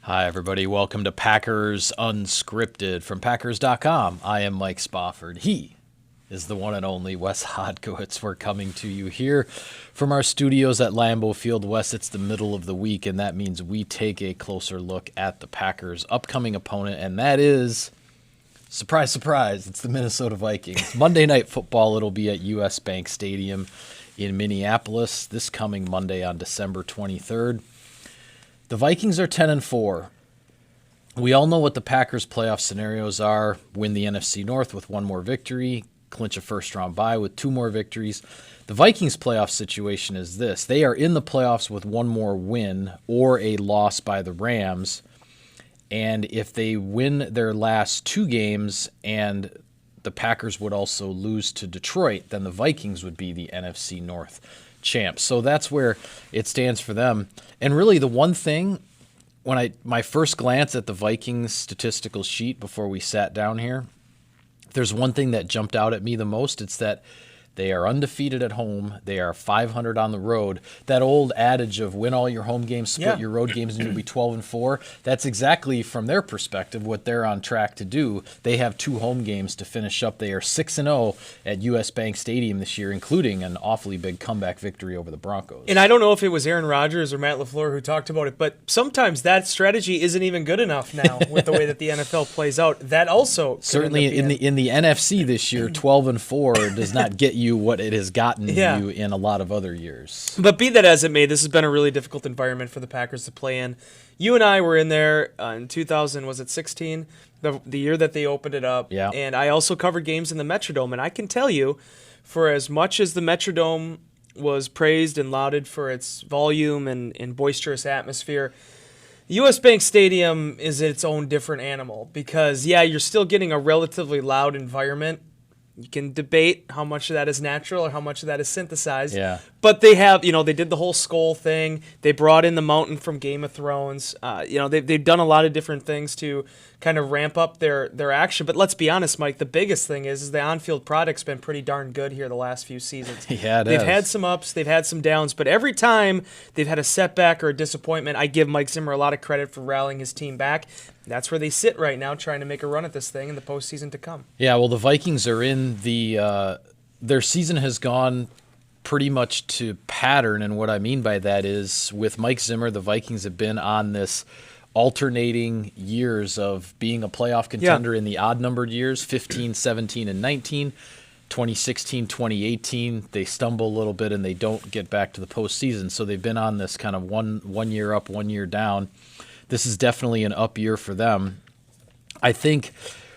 Hi, everybody. Welcome to Packers Unscripted from Packers.com. I am Mike Spofford. He is the one and only Wes Hodkowitz. We're coming to you here from our studios at Lambeau Field West. It's the middle of the week, and that means we take a closer look at the Packers' upcoming opponent, and that is, surprise, surprise, it's the Minnesota Vikings. Monday Night Football, it'll be at US Bank Stadium in Minneapolis this coming Monday on December 23rd. The Vikings are 10-4. We all know what the Packers' playoff scenarios are. Win the NFC North with one more victory, clinch a first-round bye with two more victories. The Vikings' playoff situation is this. They are in the playoffs with one more win or a loss by the Rams. And if they win their last two games and the Packers would also lose to Detroit, then the Vikings would be the NFC North champs. So that's where it stands for them. And really the one thing, when my first glance at the Vikings statistical sheet before we sat down here, there's one thing that jumped out at me the most. It's that they are undefeated at home. They are 500 on the road. That old adage of win all your home games, split your road games, and you'll be 12-4. That's exactly, from their perspective, what they're on track to do. They have two home games to finish up. They are 6-0 at US Bank Stadium this year, including an awfully big comeback victory over the Broncos. And I don't know if it was Aaron Rodgers or Matt LaFleur who talked about it, but sometimes that strategy isn't even good enough now with the way that the NFL plays out. That also certainly in the NFC this year, 12-4 does not get you what it has gotten you in a lot of other years. But be that as it may, this has been a really difficult environment for the Packers to play in. You and I were in there in 2016, the year that they opened it up. Yeah. And I also covered games in the Metrodome. And I can tell you, for as much as the Metrodome was praised and lauded for its volume and boisterous atmosphere, US Bank Stadium is its own different animal because, you're still getting a relatively loud environment. You can debate how much of that is natural or how much of that is synthesized. Yeah. But they have, they did the whole skull thing. They brought in the mountain from Game of Thrones. They've done a lot of different things to kind of ramp up their action. But let's be honest, Mike, the biggest thing is the on-field product's been pretty darn good here the last few seasons. Yeah, they've had some ups, they've had some downs, but every time they've had a setback or a disappointment, I give Mike Zimmer a lot of credit for rallying his team back. That's where they sit right now, trying to make a run at this thing in the postseason to come. Yeah, well, the Vikings are in the their season has gone pretty much to pattern, and what I mean by that is with Mike Zimmer, the Vikings have been on this alternating years of being a playoff contender in the odd-numbered years, 15, 17, and 19. 2016, 2018, they stumble a little bit and they don't get back to the postseason. So they've been on this kind of one year up, 1 year down. This is definitely an up year for them. I think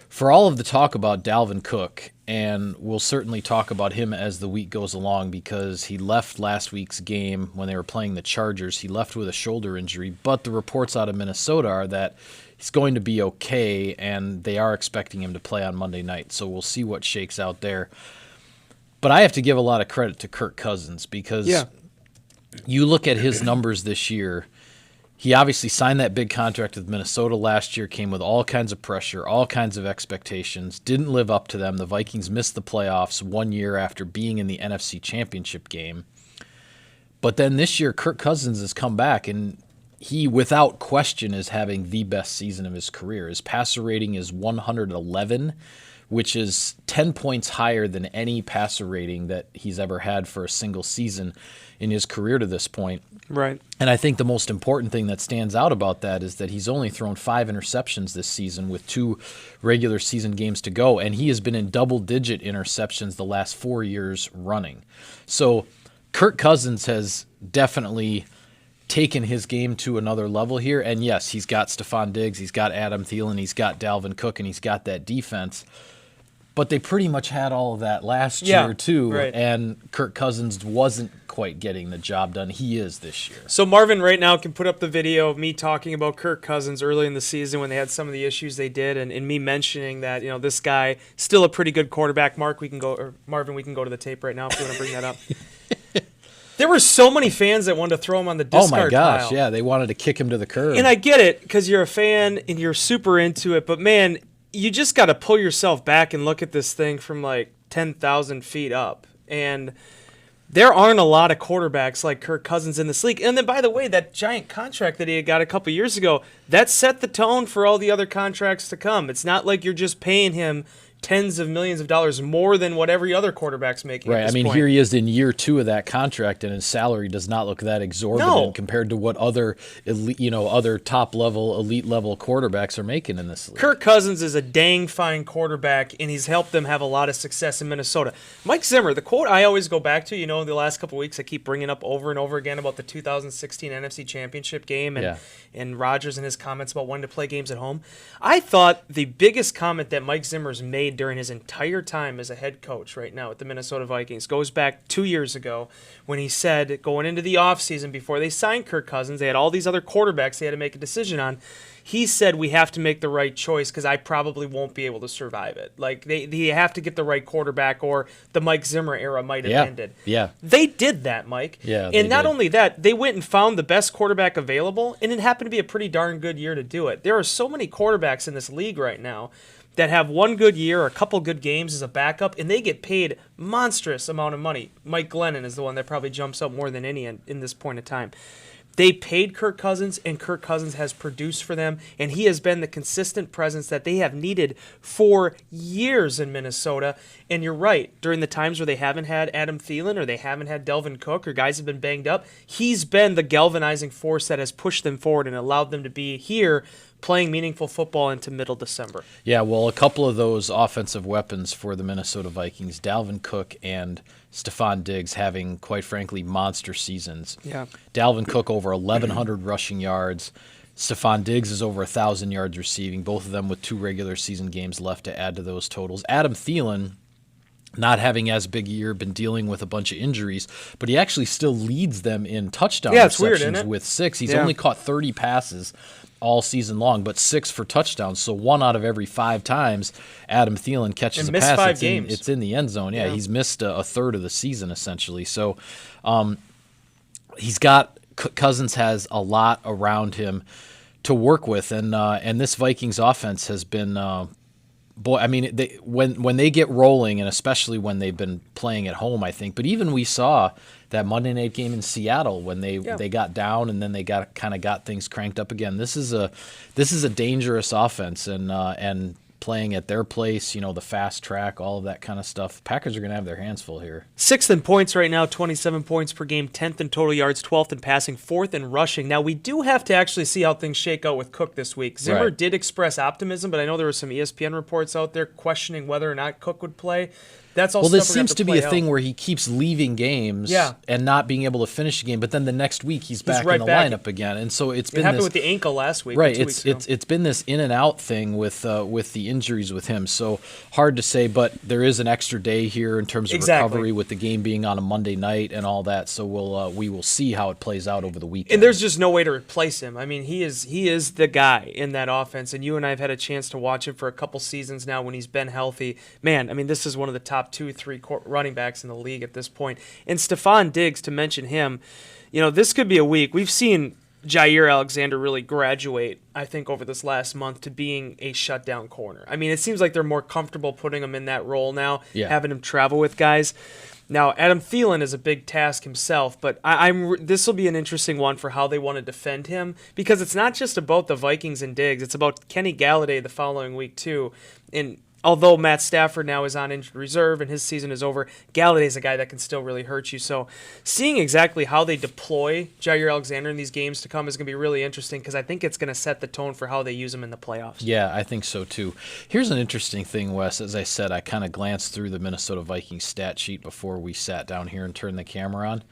for all of the talk about Dalvin Cook, and we'll certainly talk about him as the week goes along because he left last week's game when they were playing the Chargers. He left with a shoulder injury, but the reports out of Minnesota are that he's going to be okay, and they are expecting him to play on Monday night. So we'll see what shakes out there. But I have to give a lot of credit to Kirk Cousins because you look at his numbers this year. He obviously signed that big contract with Minnesota last year, came with all kinds of pressure, all kinds of expectations, didn't live up to them. The Vikings missed the playoffs 1 year after being in the NFC Championship game. But then this year, Kirk Cousins has come back, and he, without question, is having the best season of his career. His passer rating is 111, which is 10 points higher than any passer rating that he's ever had for a single season in his career to this point. Right. And I think the most important thing that stands out about that is that he's only thrown 5 interceptions this season with 2 regular season games to go, and he has been in double-digit interceptions the last 4 years running. So Kirk Cousins has definitely taken his game to another level here, and yes, he's got Stephon Diggs, he's got Adam Thielen, he's got Dalvin Cook, and he's got that defense. But they pretty much had all of that last year, too, and Kirk Cousins wasn't quite getting the job done. He is this year. So Marvin right now can put up the video of me talking about Kirk Cousins early in the season when they had some of the issues they did, and me mentioning that, this guy, still a pretty good quarterback. Marvin, we can go to the tape right now if you want to bring that up. There were so many fans that wanted to throw him on the discard pile. Oh, my gosh, yeah, they wanted to kick him to the curb. And I get it, because you're a fan and you're super into it, but, man, you just got to pull yourself back and look at this thing from, 10,000 feet up. And There aren't a lot of quarterbacks like Kirk Cousins in this league. And then, by the way, that giant contract that he had got a couple years ago, that set the tone for all the other contracts to come. It's not like you're just paying him tens of millions of dollars more than what every other quarterback's making. Right. At this I mean, point. here he is in year 2 of that contract, and his salary does not look that exorbitant compared to what other elite, other top level, elite level quarterbacks are making in this league. Kirk Cousins is a dang fine quarterback, and he's helped them have a lot of success in Minnesota. Mike Zimmer, the quote I always go back to, the last couple of weeks I keep bringing up over and over again about the 2016 NFC Championship game and Rodgers and his comments about wanting to play games at home. I thought the biggest comment that Mike Zimmer's made during his entire time as a head coach right now at the Minnesota Vikings goes back 2 years ago when he said, going into the offseason before they signed Kirk Cousins, they had all these other quarterbacks they had to make a decision on. He said, we have to make the right choice because I probably won't be able to survive it. Like, they have to get the right quarterback or the Mike Zimmer era might have ended. Yeah. They did that, Mike. Yeah, and not only that, they went and found the best quarterback available, and it happened to be a pretty darn good year to do it. There are so many quarterbacks in this league right now that have one good year or a couple good games as a backup, and they get paid monstrous amount of money. Mike Glennon is the one that probably jumps up more than any in this point of time. They paid Kirk Cousins, and Kirk Cousins has produced for them, and he has been the consistent presence that they have needed for years in Minnesota. And you're right, during the times where they haven't had Adam Thielen or they haven't had Delvin Cook or guys have been banged up, he's been the galvanizing force that has pushed them forward and allowed them to be here playing meaningful football into middle December. Yeah, well, a couple of those offensive weapons for the Minnesota Vikings, Dalvin Cook and Stephon Diggs, having, quite frankly, monster seasons. Yeah. Dalvin Cook over 1,100 rushing yards. Stephon Diggs is over 1,000 yards receiving, both of them with 2 regular season games left to add to those totals. Adam Thielen, not having as big a year, been dealing with a bunch of injuries, but he actually still leads them in touchdown it's receptions weird, isn't it? with 6. He's only caught 30 passes all season long, but 6 for touchdowns. So 1 out of every 5 times Adam Thielen catches a pass, 5 games. It's in the end zone. Yeah, he's missed a third of the season essentially. So he's got Cousins has a lot around him to work with, and this Vikings offense has been. Boy, I mean, when they get rolling, and especially when they've been playing at home, I think. But even we saw that Monday night game in Seattle when they got down and then they got things cranked up again. This is a dangerous offense, and playing at their place, the fast track, all of that kind of stuff. Packers are going to have their hands full here. 6th in points right now, 27 points per game, 10th in total yards, 12th in passing, 4th in rushing. Now, we do have to actually see how things shake out with Cook this week. Zimmer did express optimism, but I know there were some ESPN reports out there questioning whether or not Cook would play. That's all. Well, this seems to be a thing where he keeps leaving games Yeah. and not being able to finish a game, but then the next week he's back right in the back. lineup again, and so It happened with the ankle last week. Right, 2 weeks ago. it's been this in and out thing with the injuries with him. So hard to say, but there is an extra day here in terms of recovery with the game being on a Monday night and all that. So we will see how it plays out over the weekend. And there's just no way to replace him. I mean, he is the guy in that offense, and you and I have had a chance to watch him for a couple seasons now when he's been healthy. Man, I mean, this is one of the top 2-3 running backs in the league at this point. And Stephon Diggs, to mention him, this could be a week. We've seen Jair Alexander really graduate, I think, over this last month to being a shutdown corner. I mean, it seems like they're more comfortable putting him in that role now, having him travel with guys. Now, Adam Thielen is a big task himself, but this will be an interesting one for how they want to defend him, because it's not just about the Vikings and Diggs. It's about Kenny Galladay the following week, too. And although Matt Stafford now is on injured reserve and his season is over, Galladay's a guy that can still really hurt you. So seeing exactly how they deploy Jair Alexander in these games to come is going to be really interesting, because I think it's going to set the tone for how they use him in the playoffs. Yeah, I think so too. Here's an interesting thing, Wes. As I said, I kind of glanced through the Minnesota Vikings stat sheet before we sat down here and turned the camera on.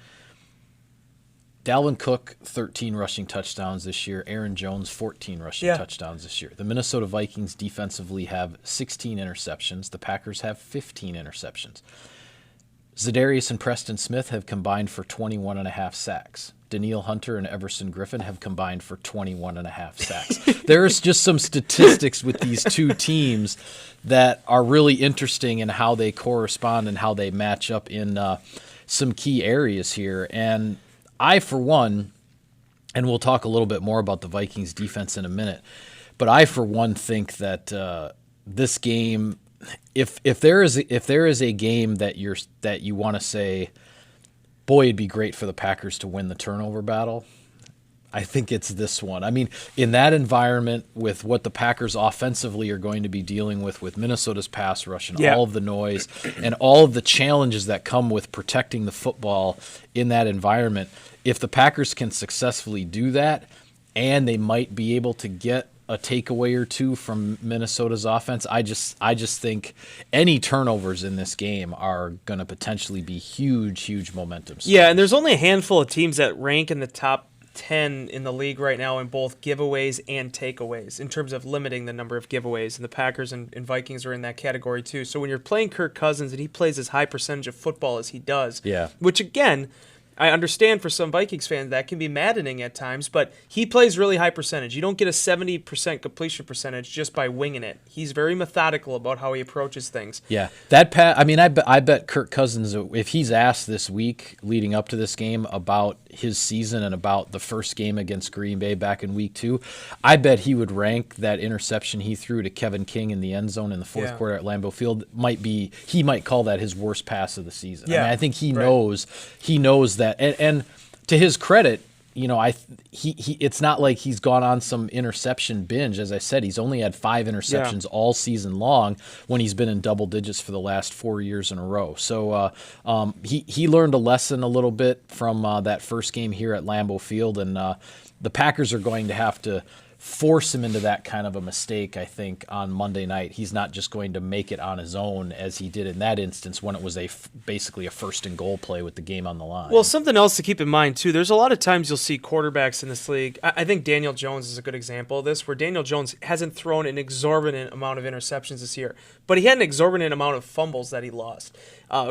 Dalvin Cook, 13 rushing touchdowns this year. Aaron Jones, 14 rushing touchdowns this year. The Minnesota Vikings defensively have 16 interceptions. The Packers have 15 interceptions. Za'Darius and Preston Smith have combined for 21.5 sacks. Danielle Hunter and Everson Griffin have combined for 21.5 sacks. There's just some statistics with these two teams that are really interesting in how they correspond and how they match up in some key areas here. And I, for one, and we'll talk a little bit more about the Vikings defense in a minute, but I, for one, think that this game, if there is a game that you want to say boy, it'd be great for the Packers to win the turnover battle. I think it's this one. I mean, in that environment with what the Packers offensively are going to be dealing with Minnesota's pass rush and all of the noise and all of the challenges that come with protecting the football in that environment, if the Packers can successfully do that, and they might be able to get a takeaway or two from Minnesota's offense, I just think any turnovers in this game are going to potentially be huge momentum. Yeah, and there's only a handful of teams that rank in the top 10 in the league right now in both giveaways and takeaways in terms of limiting the number of giveaways, and the Packers and Vikings are in that category too. So when you're playing Kirk Cousins and he plays as high percentage of football as he does, which again, I understand for some Vikings fans that can be maddening at times, but he plays really high percentage. You don't get a 70% completion percentage just by winging it. He's very methodical about how he approaches things. Yeah, I bet Kirk Cousins, if he's asked this week leading up to this game about his season and about the first game against Green Bay back in week 2, I bet he would rank that interception he threw to Kevin King in the end zone in the fourth quarter at Lambeau Field. He might call that his worst pass of the season. Yeah, I mean, I think he knows that, and to his credit, you know, it's not like he's gone on some interception binge. As I said, he's only had 5 interceptions all season long when he's been in double digits for the last 4 years in a row. So he learned a lesson a little bit from that first game here at Lambeau Field, and the Packers are going to have to force him into that kind of a mistake, I think, on Monday night. He's not just going to make it on his own as he did in that instance when it was basically a first and goal play with the game on the line. Well, something else to keep in mind, too, there's a lot of times you'll see quarterbacks in this league. I think Daniel Jones is a good example of this, where Daniel Jones hasn't thrown an exorbitant amount of interceptions this year, but he had an exorbitant amount of fumbles that he lost.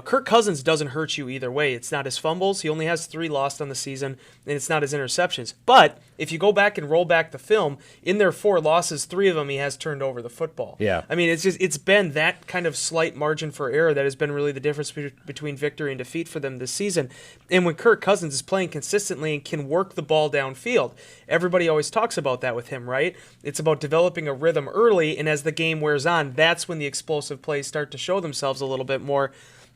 Kirk Cousins doesn't hurt you either way. It's not his fumbles. He only has 3 lost on the season, and it's not his interceptions. But if you go back and roll back the film, in their 4 losses, 3 of them he has turned over the football. Yeah. I mean, it's been that kind of slight margin for error that has been really the difference between victory and defeat for them this season. And when Kirk Cousins is playing consistently and can work the ball downfield, everybody always talks about that with him, right? It's about developing a rhythm early, and as the game wears on, that's when the explosive plays start to show themselves a little bit more.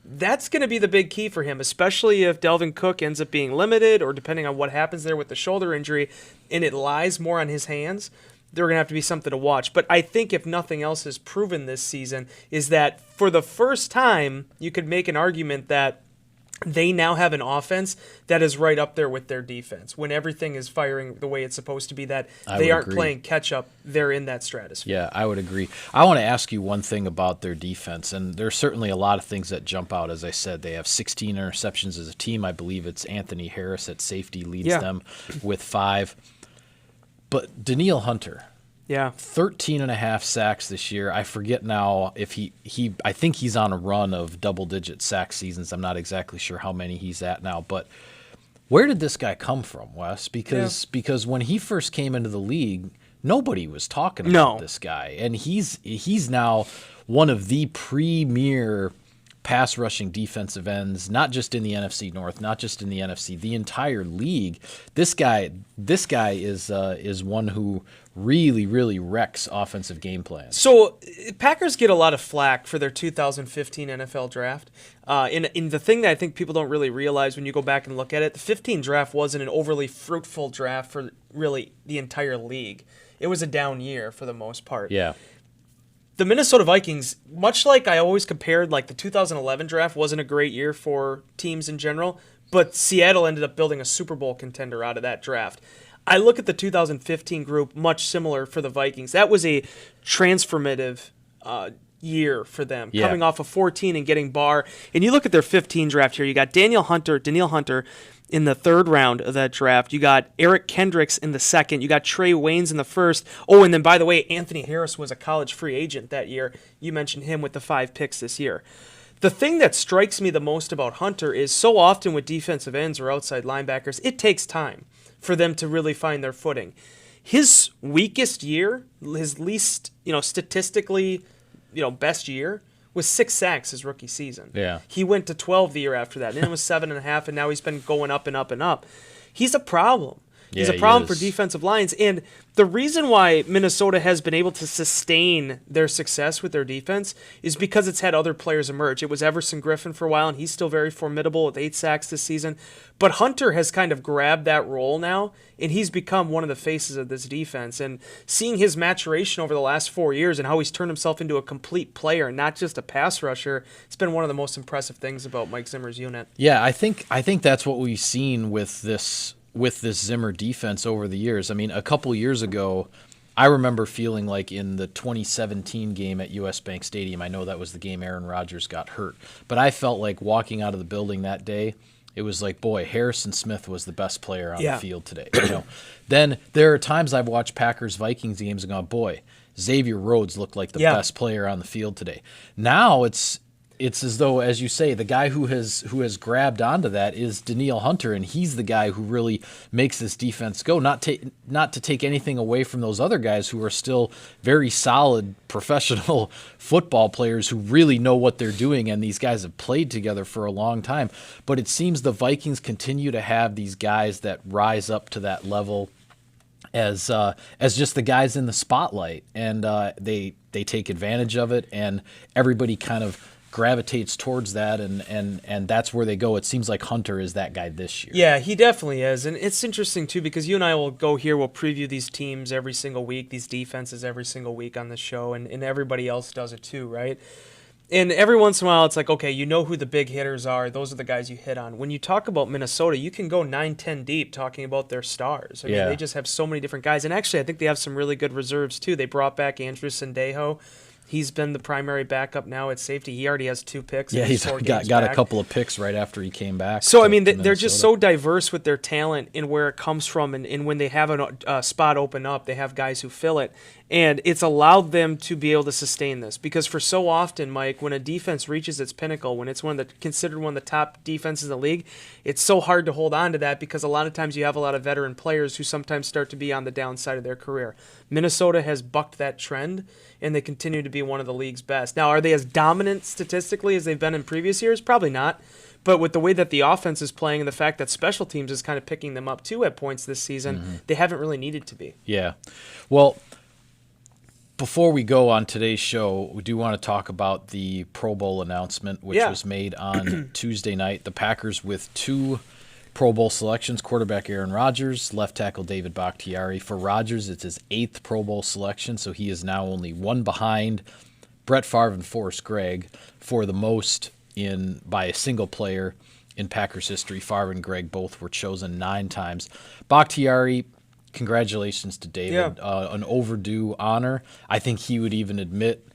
That's going to be the big key for him, especially if Dalvin Cook ends up being limited, or depending on what happens there with the shoulder injury, and it lies more on his hands. They're going to have to be something to watch. But I think if nothing else is proven this season, is that for the first time, you could make an argument that they now have an offense that is right up there with their defense. When everything is firing the way it's supposed to be, that they aren't playing catch-up, they're in that stratosphere. Yeah, I would agree. I want to ask you one thing about their defense, and there's certainly a lot of things that jump out. As I said, they have 16 interceptions as a team. I believe it's Anthony Harris at safety leads them with 5. But Danielle Hunter, 13 and a half sacks this year. I forget now if I think he's on a run of double-digit sack seasons. I'm not exactly sure how many he's at now, but where did this guy come from, Wes? Because when he first came into the league, nobody was talking about this guy, and he's now one of the premier pass rushing defensive ends, not just in the NFC North, not just in the NFC, the entire league. This guy is one who really wrecks offensive game plans. So Packers get a lot of flack for their 2015 NFL draft. In the thing that I think people don't really realize when you go back and look at it, the 15 draft wasn't an overly fruitful draft for really the entire league. It was a down year for the most part. Yeah. The Minnesota Vikings, much like I always compared, like the 2011 draft wasn't a great year for teams in general, but Seattle ended up building a Super Bowl contender out of that draft. I look at the 2015 group much similar for the Vikings. That was a transformative year for them, coming off of 14 and getting Barr. And you look at their 15 draft here, you got Danielle Hunter in the 3rd round of that draft. You got Eric Kendricks in the 2nd. You got Trey Waynes in the 1st. Oh, and then, by the way, Anthony Harris was a college free agent that year. You mentioned him with the 5 picks this year. The thing that strikes me the most about Hunter is so often with defensive ends or outside linebackers, it takes time for them to really find their footing. His weakest year, his least, statistically, best year, was 6 sacks his rookie season. Yeah. He went to 12 the year after that, and then it was 7.5, and now he's been going up and up and up. He's a problem. He's Yeah, a he problem for is. defensive lines. And the reason why Minnesota has been able to sustain their success with their defense is because it's had other players emerge. It was Everson Griffin for a while, and he's still very formidable with 8 sacks this season. But Hunter has kind of grabbed that role now, and he's become one of the faces of this defense. And seeing his maturation over the last 4 years and how he's turned himself into a complete player, not just a pass rusher, it's been one of the most impressive things about Mike Zimmer's unit. Yeah, I think that's what we've seen with this Zimmer defense over the years. I mean, a couple years ago, I remember feeling like in the 2017 game at US Bank Stadium, I know that was the game Aaron Rodgers got hurt, but I felt like walking out of the building that day, it was like, boy, Harrison Smith was the best player on the field today. Then there are times I've watched Packers-Vikings games and gone, boy, Xavier Rhodes looked like the best player on the field today. Now it's as though, as you say, the guy who has grabbed onto that is Danielle Hunter, and he's the guy who really makes this defense go. Not to take anything away from those other guys who are still very solid professional football players who really know what they're doing, and these guys have played together for a long time. But it seems the Vikings continue to have these guys that rise up to that level as just the guys in the spotlight, and they take advantage of it, and everybody kind of gravitates towards that, and that's where they go. It seems like Hunter is that guy this year. Yeah, he definitely is. And it's interesting, too, because you and I will go here, we'll preview these teams every single week, these defenses every single week on the show, and everybody else does it too, right? And every once in a while, it's like, okay, you know who the big hitters are. Those are the guys you hit on. When you talk about Minnesota, you can go 9-10 deep talking about their stars. I mean, they just have so many different guys. And actually, I think they have some really good reserves, too. They brought back Andrew Sendejo. He's been the primary backup now at safety. He already has 2 picks. Yeah, he's got a couple of picks right after he came back. So, I mean, they're just so diverse with their talent and where it comes from. And when they have a spot open up, they have guys who fill it. And it's allowed them to be able to sustain this. Because for so often, Mike, when a defense reaches its considered one of the top defenses in the league, it's so hard to hold on to that because a lot of times you have a lot of veteran players who sometimes start to be on the downside of their career. Minnesota has bucked that trend, and they continue to be one of the league's best. Now, are they as dominant statistically as they've been in previous years? Probably not. But with the way that the offense is playing and the fact that special teams is kind of picking them up too at points this season, they haven't really needed to be. Yeah. Well, before we go on today's show, we do want to talk about the Pro Bowl announcement, which was made on Tuesday night. The Packers with 2 Pro Bowl selections, quarterback Aaron Rodgers, left tackle David Bakhtiari. For Rodgers, it's his 8th Pro Bowl selection, so he is now only 1 behind Brett Favre and Forrest Gregg for the most by a single player in Packers history. Favre and Gregg both were chosen 9 times. Bakhtiari, congratulations to David. An overdue honor. I think he would even admit,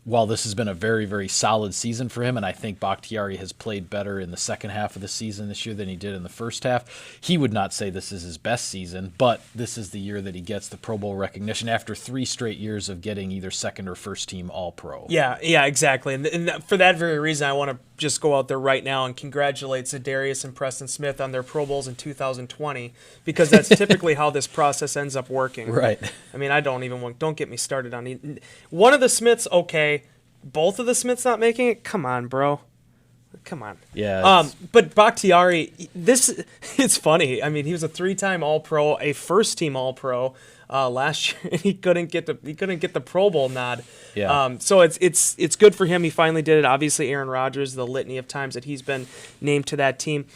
while this has been a very, very solid season for him, and I think Bakhtiari has played better in the second half of the season this year than he did in the first half, he would not say this is his best season, but this is the year that he gets the Pro Bowl recognition after 3 straight years of getting either second or first team All-Pro. Yeah, exactly. And for that very reason, I want to just go out there right now and congratulate Za'Darius and Preston Smith on their Pro Bowls in 2020, because that's typically how this process ends up working. Right. I mean, don't get me started on one of the Smiths, okay. Both of the Smiths not making it? Come on, bro. Come on. Yeah. But Bakhtiari, it's funny. I mean, he was a 3-time All-Pro, a first-team All-Pro last year, and he couldn't get the Pro Bowl nod. Yeah. So it's good for him. He finally did it. Obviously, Aaron Rodgers, the litany of times that he's been named to that team.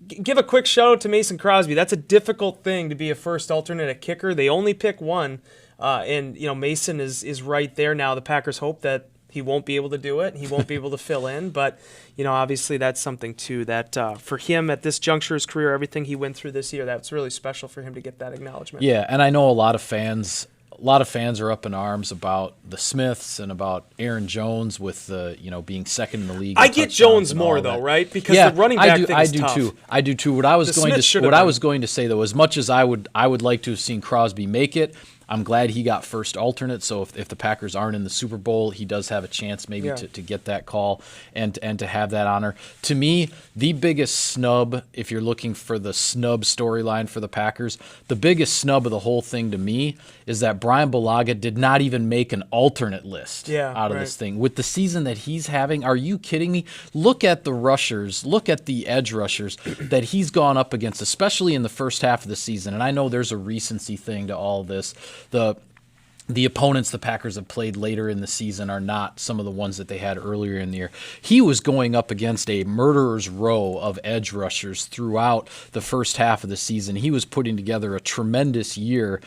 Give a quick shout out to Mason Crosby. That's a difficult thing to be a first alternate at kicker. They only pick 1, and Mason is right there now. The Packers hope that he won't be able to do it. He won't be able to fill in. But, obviously that's something, too, that for him at this juncture of his career, everything he went through this year, that's really special for him to get that acknowledgement. Yeah, and I know a lot of fans are up in arms about the Smiths and about Aaron Jones with the, being second in the league. I get Jones more, though, right? Because the running back thing is tough. I do, too. What I was going to say, though, as much as I would like to have seen Crosby make it, I'm glad he got first alternate, so if the Packers aren't in the Super Bowl, he does have a chance maybe to get that call and to have that honor. To me, the biggest snub, if you're looking for the snub storyline for the Packers, the biggest snub of the whole thing to me is that Brian Bulaga did not even make an alternate list out of this thing. With the season that he's having, are you kidding me? Look at the rushers, look at the edge rushers that he's gone up against, especially in the first half of the season. And I know there's a recency thing to all this. The opponents the Packers have played later in the season are not some of the ones that they had earlier in the year. He was going up against a murderer's row of edge rushers throughout the first half of the season. He was putting together a tremendous year.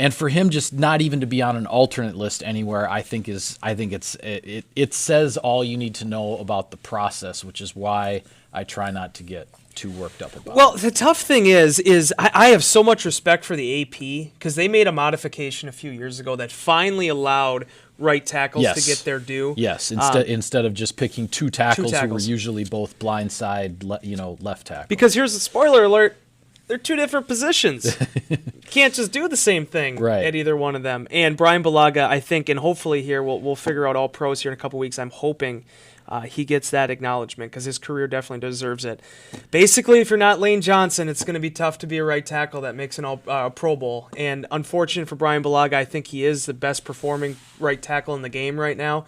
And for him just not even to be on an alternate list anywhere, I think it says all you need to know about the process, which is why I try not to get too worked up about it. Well, the tough thing is I have so much respect for the AP because they made a modification a few years ago that finally allowed right tackles to get their due. Yes, instead of just picking two tackles who were usually both blindside, left tackle. Because here's the spoiler alert. They're two different positions. You can't just do the same thing at either one of them. And Brian Bulaga, I think, and hopefully here we'll figure out all pros here in a couple weeks. I'm hoping he gets that acknowledgement because his career definitely deserves it. Basically, if you're not Lane Johnson, it's going to be tough to be a right tackle that makes a Pro Bowl. And unfortunate for Brian Bulaga, I think he is the best performing right tackle in the game right now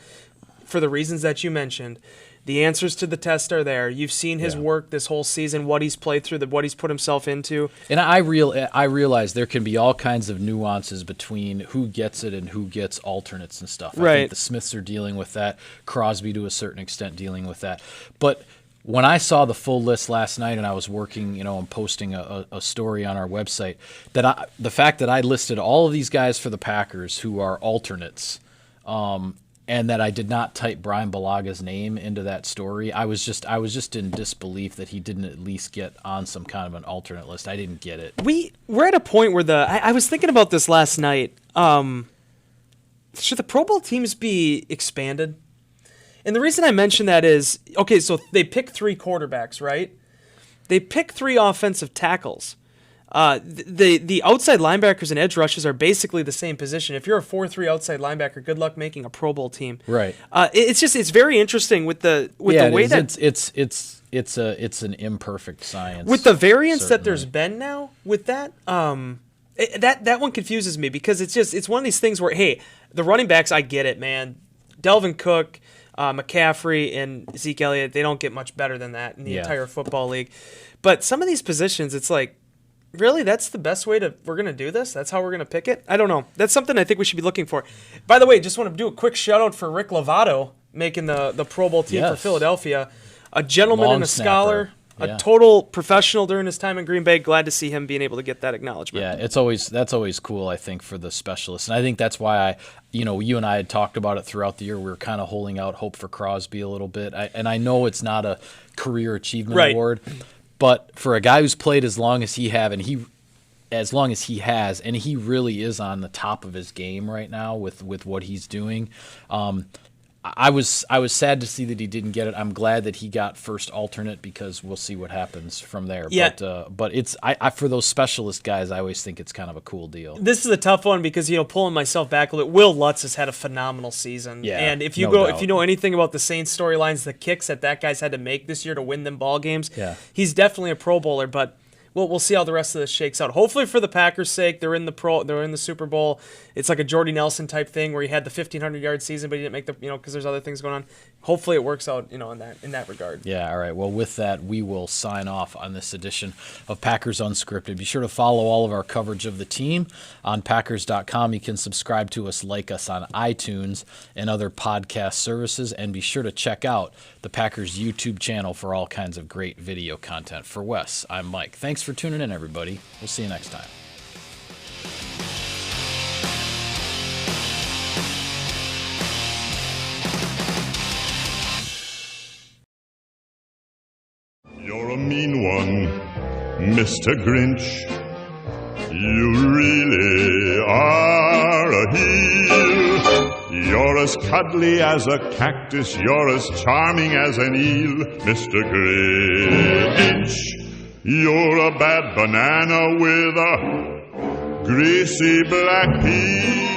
for the reasons that you mentioned. The answers to the test are there. You've seen his work this whole season, what he's played through, what he's put himself into. And I realize there can be all kinds of nuances between who gets it and who gets alternates and stuff. I think the Smiths are dealing with that. Crosby, to a certain extent, dealing with that. But when I saw the full list last night and I was working, and posting a story on our website, the fact that I listed all of these guys for the Packers who are alternates, and that I did not type Brian Bulaga's name into that story, I was just in disbelief that he didn't at least get on some kind of an alternate list. I didn't get it. We're at a point where I was thinking about this last night. Should the Pro Bowl teams be expanded? And the reason I mention that is, okay, so they pick 3 quarterbacks, right? They pick 3 offensive tackles. The outside linebackers and edge rushes are basically the same position. If you're a 4-3 outside linebacker, good luck making a Pro Bowl team. Right. It's very interesting with the way that it's an imperfect science. With the variance that there's been now with that, that one confuses me because it's one of these things where, hey, the running backs, I get it, man. Delvin Cook, McCaffrey, and Zeke Elliott, they don't get much better than that in the entire football league. But some of these positions, it's like, really, that's the best way we're going to do this? That's how we're going to pick it? I don't know. That's something I think we should be looking for. By the way, just want to do a quick shout-out for Rick Lovato making the Pro Bowl team for Philadelphia. A gentleman and a scholar, a total professional during his time in Green Bay. Glad to see him being able to get that acknowledgement. Yeah, that's always cool, I think, for the specialists. And I think that's why you and I had talked about it throughout the year. We were kind of holding out hope for Crosby a little bit. And I know it's not a career achievement award, but for a guy who's played as long as he has, and he really is on the top of his game right now with what he's doing. I was sad to see that he didn't get it. I'm glad that he got first alternate because we'll see what happens from there. Yeah. But it's for those specialist guys, I always think it's kind of a cool deal. This is a tough one because pulling myself back a little bit, Will Lutz has had a phenomenal season. Yeah, and if you know anything about the Saints storylines, the kicks that guy's had to make this year to win them ball games, he's definitely a Pro Bowler. But we'll see how the rest of this shakes out. Hopefully, for the Packers' sake, they're in the Super Bowl. It's like a Jordy Nelson type thing where he had the 1,500-yard season, but he didn't make because there's other things going on. Hopefully, it works out, in that regard. Yeah. All right. Well, with that, we will sign off on this edition of Packers Unscripted. Be sure to follow all of our coverage of the team on Packers.com. You can subscribe to us, like us on iTunes and other podcast services, and be sure to check out the Packers YouTube channel for all kinds of great video content. For Wes, I'm Mike. Thanks for tuning in, everybody. We'll see you next time. You're a mean one, Mr. Grinch. You really are a heel. You're as cuddly as a cactus. You're as charming as an eel, Mr. Grinch. You're a bad banana with a greasy black Pete.